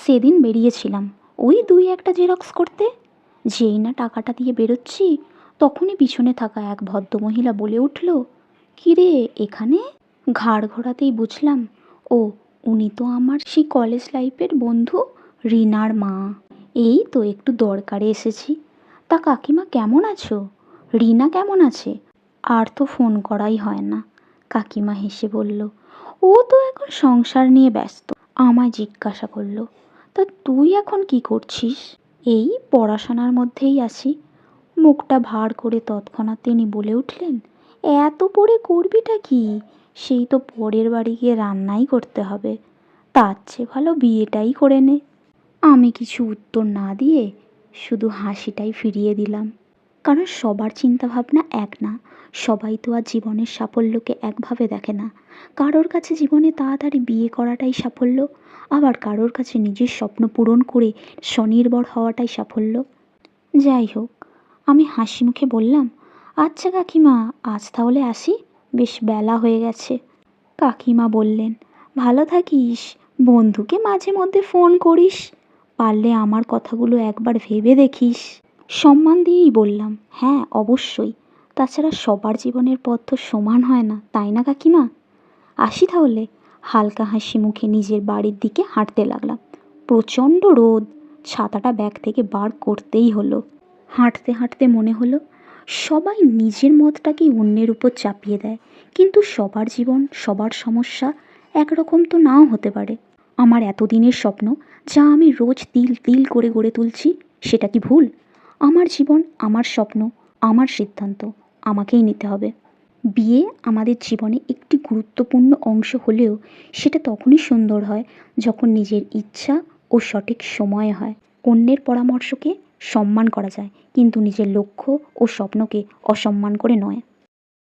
সেদিন বেরিয়েছিলাম ওই 2-1টা জেরক্স করতে। যেই না টাকাটা দিয়ে বেরোচ্ছি, তখনই পিছনে থাকা এক ভদ্রমহিলা বলে উঠল, কিরে এখানে? ঘাড় ঘোরাতেই বুঝলাম, ও উনি তো আমার সেই কলেজ লাইফের বন্ধু রিনার মা। এই তো একটু দরকারে এসেছি। তা কাকিমা কেমন আছো? রিনা কেমন আছে? আর তো ফোন করাই হয় না। কাকিমা হেসে বলল, ও তো এখন সংসার নিয়ে ব্যস্ত। আমায় জিজ্ঞাসা করল, তা তুই এখন কি করছিস? এই পড়াশোনার মধ্যেই আছি। মুখটা ভার করে তৎক্ষণাৎ তিনি বলে উঠলেন, এত পড়ে করবিটা কি? সেই তো পরের বাড়ি গিয়ে রান্নাই করতে হবে। তার চেয়ে ভালো বিয়েটাই করে নে। আমি কিছু উত্তর না দিয়ে শুধু হাসিটাই ফিরিয়ে দিলাম। কারণ সবার চিন্তাভাবনা এক না। সবাই তো আর জীবনের সাফল্যকে একভাবে দেখে না। কারোর কাছে জীবনে তাড়াতাড়ি বিয়ে করাটাই সাফল্য, আবার কারোর কাছে নিজের স্বপ্ন পূরণ করে স্বনির্ভর হওয়াটাই সাফল্য। যাই হোক, আমি হাসি মুখে বললাম, আচ্ছা কাকিমা, আজ তাহলে আসি, বেশ বেলা হয়ে গেছে। কাকিমা বললেন, ভালো থাকিস, বন্ধুকে মাঝে মধ্যে ফোন করিস, পারলে আমার কথাগুলো একবার ভেবে দেখিস। সম্মান দিয়েই বললাম, হ্যাঁ অবশ্যই, তাছাড়া সবার জীবনের পথ তো সমান হয় না, তাই না কাকিমা? আসি তাহলে। হালকা হাসি মুখে নিজের বাড়ির দিকে হাঁটতে লাগলাম। প্রচণ্ড রোদ, ছাতাটা ব্যাগ থেকে বার করতেই হলো। হাঁটতে হাঁটতে মনে হলো, সবাই নিজের মতটাকেই অন্যের উপর চাপিয়ে দেয়, কিন্তু সবার জীবন সবার সমস্যা একরকম তো নাও হতে পারে। আমার এতদিনের স্বপ্ন, যা আমি রোজ তিল তিল করে গড়ে তুলছি, সেটা কি ভুল? আমার জীবন, আমার স্বপ্ন, আমার সিদ্ধান্ত, আমাকেই নিতে হবে। বিয়ে আমাদের জীবনে একটি গুরুত্বপূর্ণ অংশ হলেও সেটা তখনই সুন্দর হয় যখন নিজের ইচ্ছা ও সঠিক সময়ে হয়। অন্যের পরামর্শকে সম্মান করা যায়, কিন্তু নিজের লক্ষ্য ও স্বপ্নকে অসম্মান করে নয়।